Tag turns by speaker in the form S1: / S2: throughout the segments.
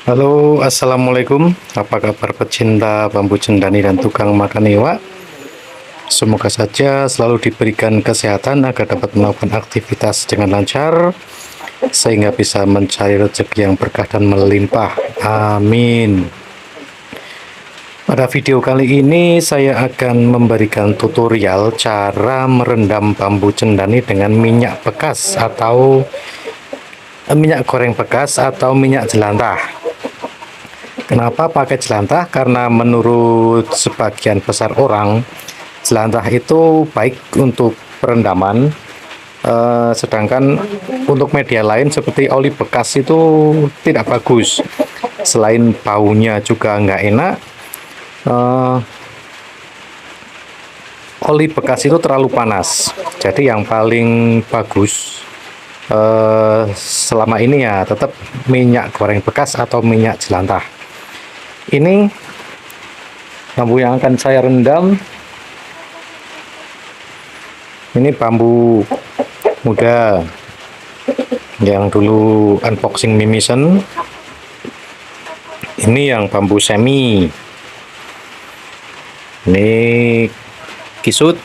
S1: Halo, assalamualaikum. Apa kabar pecinta bambu cendani dan tukang makan iwak? Semoga saja selalu diberikan kesehatan agar dapat melakukan aktivitas dengan lancar, sehingga bisa mencari rezeki yang berkah dan melimpah. Amin. Pada video kali ini saya akan memberikan tutorial cara merendam bambu cendani dengan minyak bekas atau minyak goreng bekas atau minyak jelantah. Kenapa pakai jelantah? Karena menurut sebagian besar orang, jelantah itu baik untuk perendaman, sedangkan untuk media lain seperti oli bekas itu tidak bagus. Selain baunya juga nggak enak, eh, oli bekas itu terlalu panas. Jadi yang paling bagus selama ini ya tetap minyak goreng bekas atau minyak jelantah. Ini bambu yang akan saya rendam. Ini bambu muda yang dulu unboxing mimisen. Ini yang bambu semi. Ini kisut.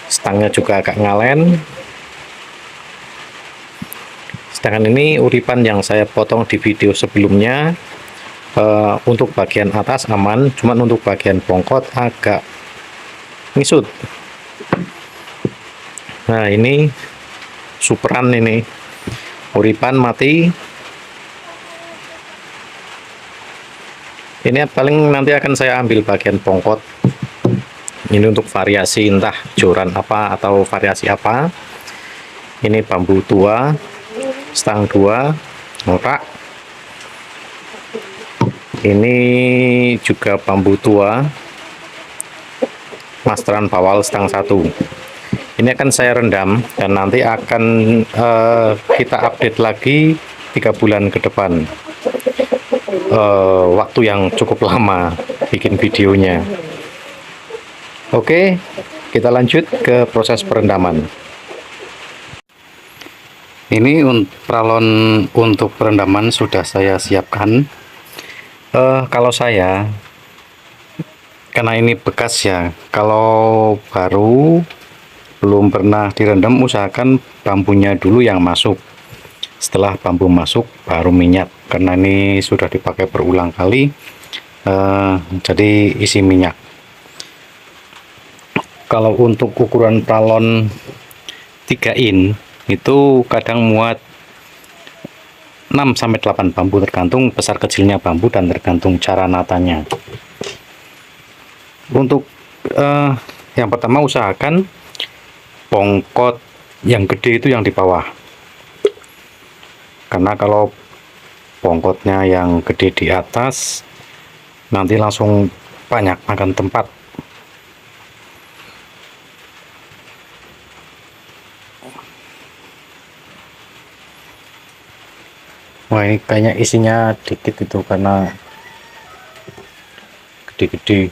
S1: Stangnya juga agak ngalen. Sedangkan ini uripan yang saya potong di video sebelumnya. Untuk bagian atas aman, cuman untuk bagian bongkot agak ngisut. Nah, ini superan, ini uripan mati. Ini paling nanti akan saya ambil bagian bongkot. Ini untuk variasi entah joran apa atau variasi apa. Ini bambu tua, stang 2, norak. Ini juga bambu tua, masteran bawal stang 1. Ini akan saya rendam dan nanti akan kita update lagi 3 bulan ke depan. Waktu yang cukup lama bikin videonya. Oke, kita lanjut ke proses perendaman. Ini pralon untuk perendaman sudah saya siapkan. Kalau saya, karena ini bekas ya, kalau baru belum pernah direndam, usahakan bambunya dulu yang masuk. Setelah bambu masuk baru minyak, karena ini sudah dipakai berulang kali, jadi isi minyak. Kalau untuk ukuran pralon 3 in itu kadang muat 6-8 bambu, tergantung besar kecilnya bambu dan tergantung cara natanya. Untuk yang pertama, usahakan bongkot yang gede itu yang di bawah, karena kalau bongkotnya yang gede di atas nanti langsung banyak makan tempat. Wah, ini kayaknya isinya dikit itu karena gede-gede.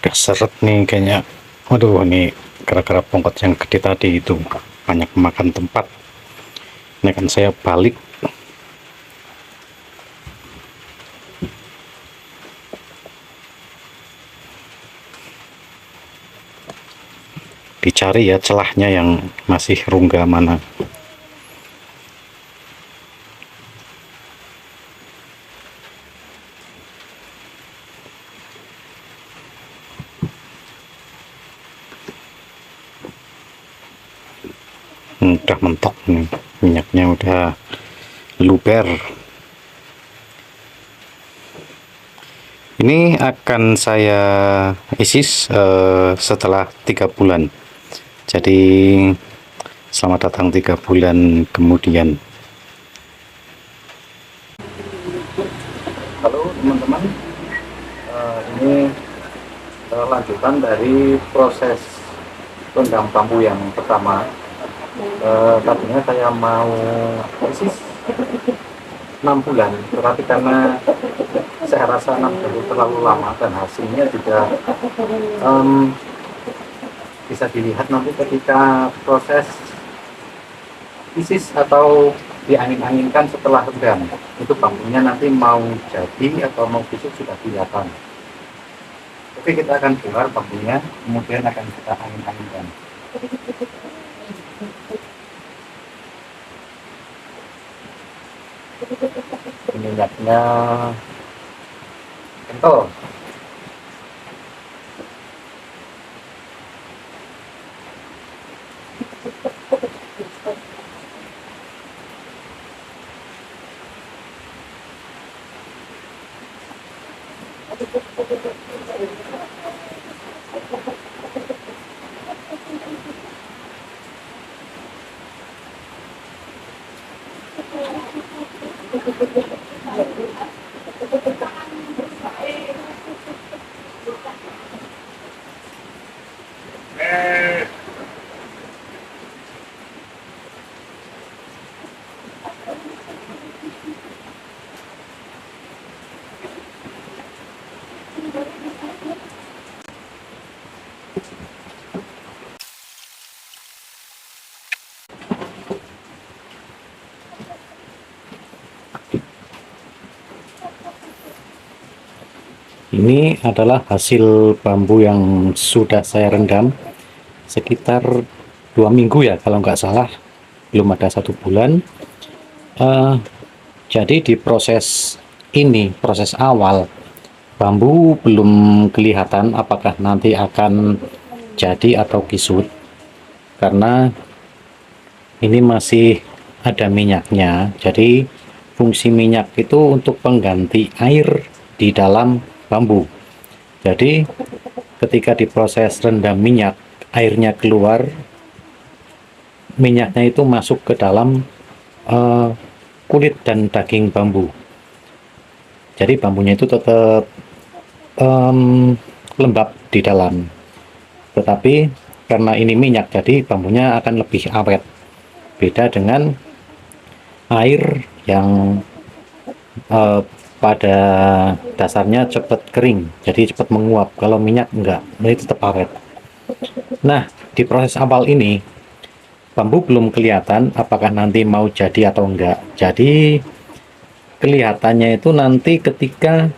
S1: Udah seret nih kayaknya. Waduh, ini gara-gara bongkot yang gede tadi itu banyak makan tempat. Ini akan saya balik. Dicari ya celahnya yang masih rongga mana. Udah mentok nih, minyaknya udah luber. Ini akan saya isis setelah 3 bulan. Jadi selamat datang 3 bulan kemudian. Halo teman-teman, Ini lanjutan dari proses rendam bambu yang pertama. Tadinya saya mau persis 6 bulan, tetapi karena saya rasa 6 bulan itu terlalu lama dan hasilnya juga bisa dilihat nanti ketika proses isis atau diangin-anginkan setelah rendam, itu bambunya nanti mau jadi atau mau busuk sudah kelihatan. Oke, kita akan bongkar bambunya, kemudian akan kita angin-anginkan. Minyaknya kental. Ini adalah hasil bambu yang sudah saya rendam sekitar 2 minggu ya kalau nggak salah, belum ada 1 bulan. Jadi di proses ini, proses awal, bambu belum kelihatan apakah nanti akan jadi atau kisut, karena ini masih ada minyaknya. Jadi fungsi minyak itu untuk pengganti air di dalam bambu. Jadi ketika diproses rendam minyak, airnya keluar, minyaknya itu masuk ke dalam kulit dan daging bambu. Jadi bambunya itu tetap lembab di dalam, tetapi karena ini minyak, jadi bambunya akan lebih awet. Beda dengan air yang pada dasarnya cepat kering, jadi cepat menguap. Kalau minyak enggak, ini tetap awet. Nah, di proses awal ini bambu belum kelihatan apakah nanti mau jadi atau enggak. Jadi kelihatannya itu nanti ketika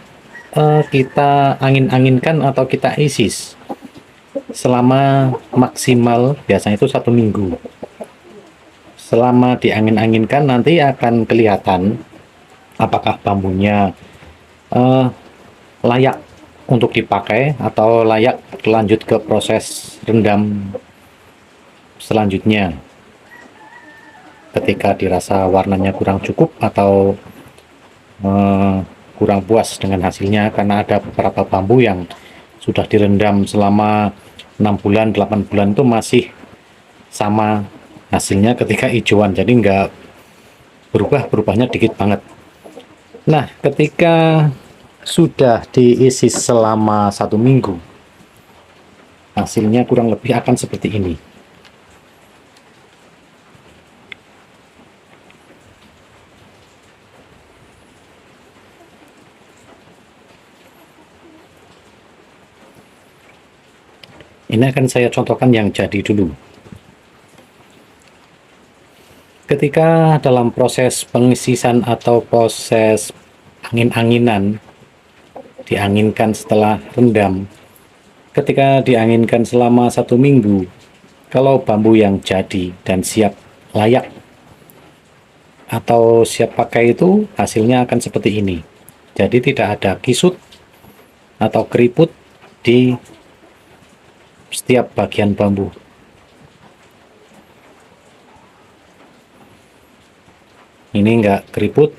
S1: kita angin-anginkan atau kita isis selama maksimal, biasanya itu 1 minggu. Selama diangin-anginkan nanti akan kelihatan apakah bambunya layak untuk dipakai atau layak lanjut ke proses rendam selanjutnya. Ketika dirasa warnanya kurang cukup atau kurang puas dengan hasilnya, karena ada beberapa bambu yang sudah direndam selama 6 bulan, 8 bulan itu masih sama hasilnya ketika hijauan, jadi nggak berubahnya dikit banget. Nah, ketika sudah diisi selama 1 minggu, hasilnya kurang lebih akan seperti ini. Ini akan saya contohkan yang jadi dulu. Ketika dalam proses pengisisan atau proses angin-anginan, dianginkan setelah rendam, ketika dianginkan selama 1 minggu, kalau bambu yang jadi dan siap layak atau siap pakai itu, hasilnya akan seperti ini. Jadi tidak ada kisut atau keriput di setiap bagian bambu. Ini enggak keriput,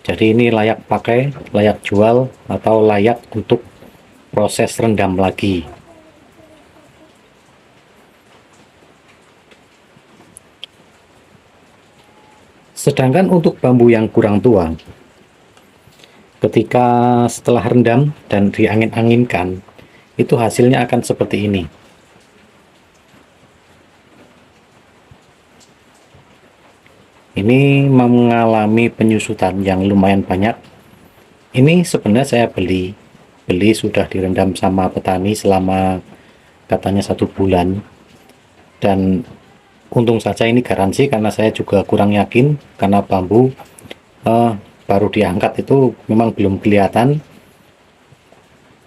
S1: jadi ini layak pakai, layak jual, atau layak untuk proses rendam lagi. Sedangkan untuk bambu yang kurang tua, Ketika setelah rendam dan diangin-anginkan, itu hasilnya akan seperti ini. Ini mengalami penyusutan yang lumayan banyak. Ini sebenarnya saya beli sudah direndam sama petani selama katanya 1 bulan, dan untung saja ini garansi karena saya juga kurang yakin karena bambu baru diangkat itu memang belum kelihatan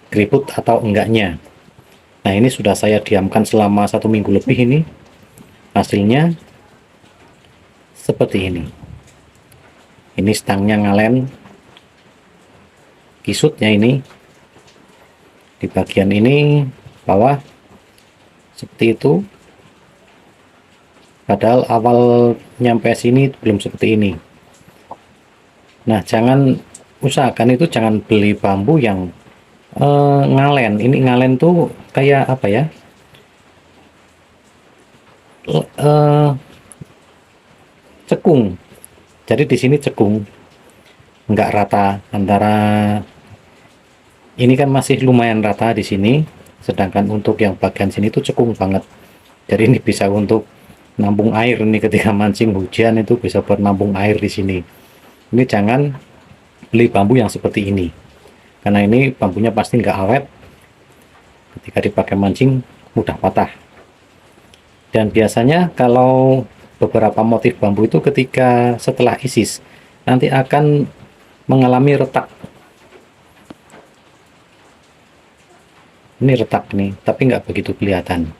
S1: keriput atau enggaknya. Nah, ini sudah saya diamkan selama 1 minggu lebih. Ini hasilnya seperti ini. Ini stangnya ngalen, kisutnya ini di bagian ini bawah seperti itu, padahal awal nyampe sini belum seperti ini. Nah, usahakan itu jangan beli bambu yang ngalen. Ini ngalen tuh kayak apa ya, cekung. Jadi di sini cekung, nggak rata. Antara ini kan masih lumayan rata di sini, sedangkan untuk yang bagian sini tuh cekung banget. Jadi ini bisa untuk nampung air. Ini ketika mancing hujan itu bisa buat nampung air di sini. Ini jangan beli bambu yang seperti ini, karena ini bambunya pasti nggak awet, ketika dipakai mancing mudah patah. Dan biasanya kalau beberapa motif bambu itu ketika setelah isis nanti akan mengalami retak. Ini retak nih, tapi nggak begitu kelihatan.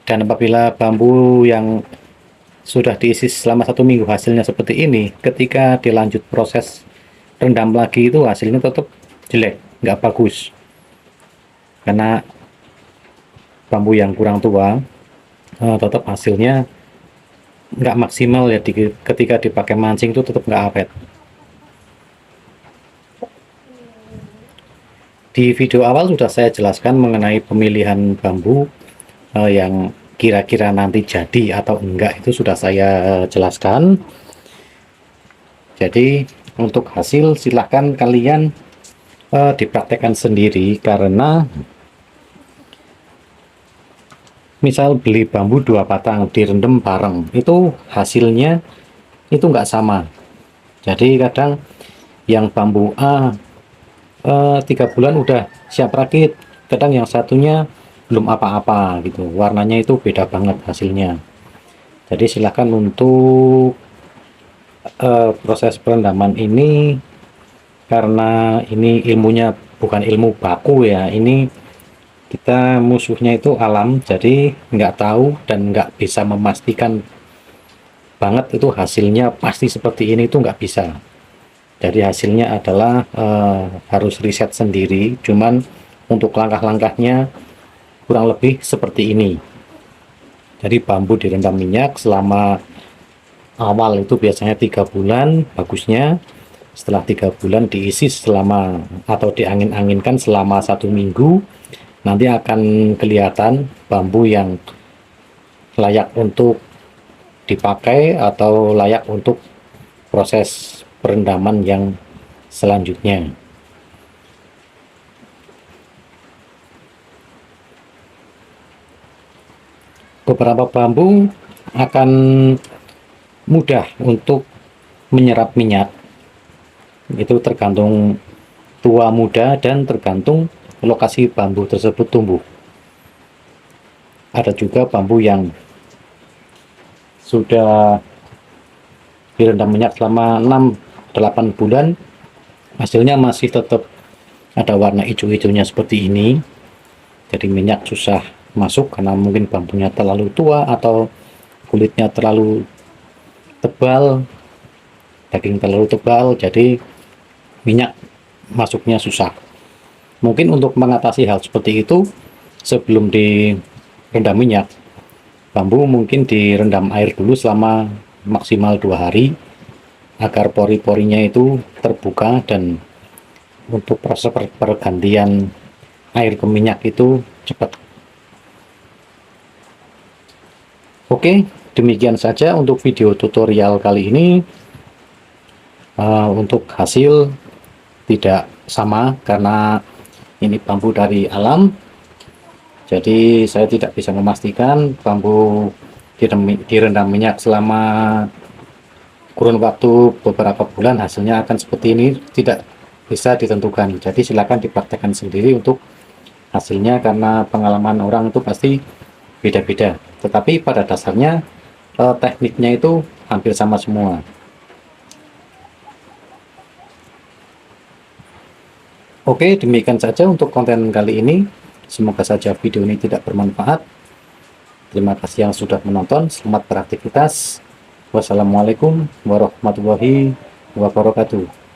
S1: Dan apabila bambu yang sudah diisis selama 1 minggu hasilnya seperti ini, ketika dilanjut proses rendam lagi itu hasilnya tetap jelek, nggak bagus, karena bambu yang kurang tua tetap hasilnya nggak maksimal ya. Ketika dipakai mancing itu tetap nggak awet. Di video awal sudah saya jelaskan mengenai pemilihan bambu yang kira-kira nanti jadi atau enggak, itu sudah saya jelaskan. Jadi untuk hasil silahkan kalian dipraktekkan sendiri, karena misal beli bambu 2 batang direndam bareng, itu hasilnya itu nggak sama. Jadi kadang yang bambu A 3 bulan udah siap rakit, kadang yang satunya belum apa-apa gitu, warnanya itu beda banget hasilnya. Jadi silahkan untuk proses perendaman ini, karena ini ilmunya bukan ilmu baku ya, ini kita musuhnya itu alam, jadi nggak tahu dan nggak bisa memastikan banget itu hasilnya pasti seperti ini, itu nggak bisa. Jadi hasilnya adalah harus riset sendiri. Cuman untuk langkah-langkahnya kurang lebih seperti ini. Jadi bambu direndam minyak selama awal itu biasanya 3 bulan bagusnya. Setelah 3 bulan diisi selama atau diangin-anginkan selama 1 minggu, nanti akan kelihatan bambu yang layak untuk dipakai atau layak untuk proses perendaman yang selanjutnya. Beberapa bambu akan mudah untuk menyerap minyak, itu tergantung tua muda dan tergantung lokasi bambu tersebut tumbuh. Ada juga bambu yang sudah direndam minyak selama 6-8 bulan, hasilnya masih tetap ada warna hijau-hijaunya seperti ini. Jadi minyak susah masuk karena mungkin bambunya terlalu tua atau kulitnya terlalu tebal, daging terlalu tebal, jadi minyak masuknya susah. Mungkin untuk mengatasi hal seperti itu, sebelum direndam minyak, bambu mungkin direndam air dulu selama maksimal 2 hari agar pori-porinya itu terbuka, dan untuk proses pergantian air ke minyak itu cepat. Oke, demikian saja untuk video tutorial kali ini. Untuk hasil tidak sama karena ini bambu dari alam, jadi saya tidak bisa memastikan bambu direndam minyak selama kurun waktu beberapa bulan hasilnya akan seperti ini, tidak bisa ditentukan. Jadi silakan dipraktekkan sendiri untuk hasilnya, karena pengalaman orang itu pasti beda-beda, tetapi pada dasarnya tekniknya itu hampir sama semua. Oke, demikian saja untuk konten kali ini. Semoga saja video ini tidak bermanfaat. Terima kasih yang sudah menonton. Selamat beraktivitas. Wassalamualaikum warahmatullahi wabarakatuh.